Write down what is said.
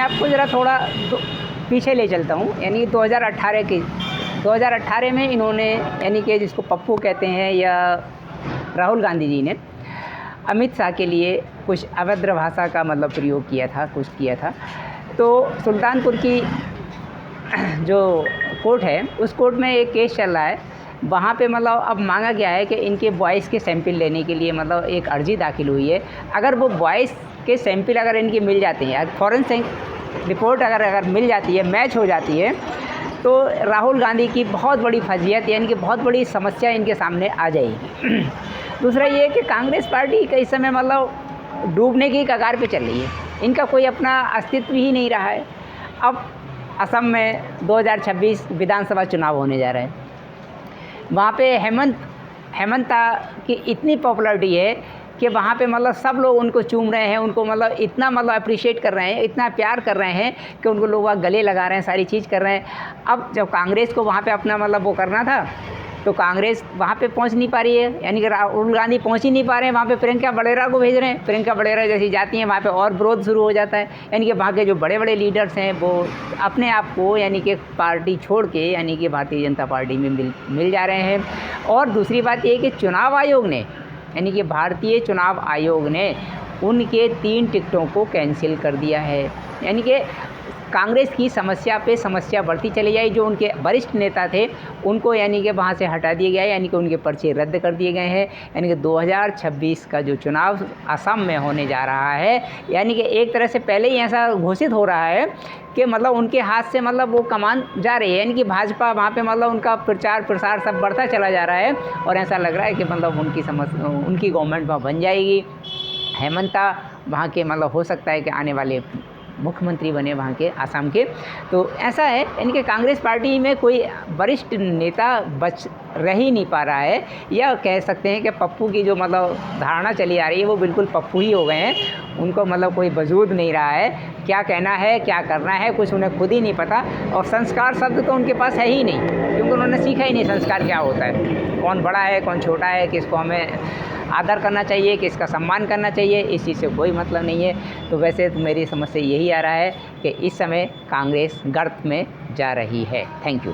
आपको ज़रा थोड़ा पीछे ले चलता हूँ, यानी 2018 में इन्होंने, यानी कि जिसको पप्पू कहते हैं, या राहुल गांधी जी ने अमित शाह के लिए कुछ अभद्र भाषा का मतलब प्रयोग किया था, कुछ किया था। तो सुल्तानपुर की जो कोर्ट है, उस कोर्ट में एक केस चल रहा है। वहाँ पे मतलब अब मांगा गया है कि इनके वॉइस के सैंपल लेने के लिए मतलब एक अर्जी दाखिल हुई है। अगर वो वॉइस के सैंपल अगर इनके मिल जाते हैं, फॉरेंसिक रिपोर्ट अगर मिल जाती है, मैच हो जाती है, तो राहुल गांधी की बहुत बड़ी फजीहत, यानी कि बहुत बड़ी समस्या इनके सामने आ जाएगी। दूसरा ये है कि कांग्रेस पार्टी कई समय मतलब डूबने की कगार पे चल रही है, इनका कोई अपना अस्तित्व ही नहीं रहा है। अब असम में 2026 विधानसभा चुनाव होने जा रहे हैं। वहाँ पे हेमंता की इतनी पॉपुलैरिटी है कि वहाँ पे मतलब सब लोग उनको चूम रहे हैं, उनको मतलब इतना मतलब अप्रिशिएट कर रहे हैं, इतना प्यार कर रहे हैं कि उनको लोग वहाँ गले लगा रहे हैं, सारी चीज़ कर रहे हैं। अब जब कांग्रेस को वहाँ पे अपना मतलब वो करना था, तो कांग्रेस वहाँ पे पहुँच नहीं पा रही है, यानी कि राहुल गांधी पहुँच ही नहीं पा रहे हैं। वहाँ पे प्रियंका वडेरा को भेज रहे हैं, प्रियंका वडेरा जैसी जाती हैं वहाँ पे और विरोध शुरू हो जाता है। यानी कि वहाँ के जो बड़े बड़े लीडर्स हैं वो अपने आप को, यानी कि पार्टी छोड़ के, यानी कि भारतीय जनता पार्टी में मिल जा रहे हैं। और दूसरी बात ये कि चुनाव आयोग ने, यानी कि भारतीय चुनाव आयोग ने उनके 3 टिकटों को कैंसिल कर दिया है। यानी कि कांग्रेस की समस्या पे समस्या बढ़ती चली जाए। जो उनके वरिष्ठ नेता थे उनको यानी कि वहाँ से हटा दिया गया है, यानी कि उनके पर्चे रद्द कर दिए गए हैं। यानी कि 2026 का जो चुनाव असम में होने जा रहा है, यानी कि एक तरह से पहले ही ऐसा घोषित हो रहा है कि मतलब उनके हाथ से मतलब वो कमान जा रही है, यानी कि भाजपा वहाँ पे मतलब उनका प्रचार प्रसार सब बढ़ता चला जा रहा है। और ऐसा लग रहा है कि मतलब उनकी गवर्नमेंट वहाँ बन जाएगी। हेमंता वहाँ के मतलब हो सकता है कि आने वाले मुख्यमंत्री बने वहाँ के, आसाम के। तो ऐसा है, यानी कि कांग्रेस पार्टी में कोई वरिष्ठ नेता बच रह ही नहीं पा रहा है, या कह सकते हैं कि पप्पू की जो मतलब धारणा चली आ रही है वो बिल्कुल पप्पू ही हो गए हैं। उनको मतलब कोई वजूद नहीं रहा है, क्या कहना है क्या करना है कुछ उन्हें खुद ही नहीं पता। और संस्कार शब्द तो उनके पास है ही नहीं, क्योंकि उन्होंने सीखा ही नहीं संस्कार क्या होता है, कौन बड़ा है कौन छोटा है, किसको हमें आदर करना चाहिए, किसका सम्मान करना चाहिए, इस चीज़ से कोई मतलब नहीं है। तो वैसे तो मेरी समझ से यही आ रहा है कि इस समय कांग्रेस गर्त में जा रही है। Thank you.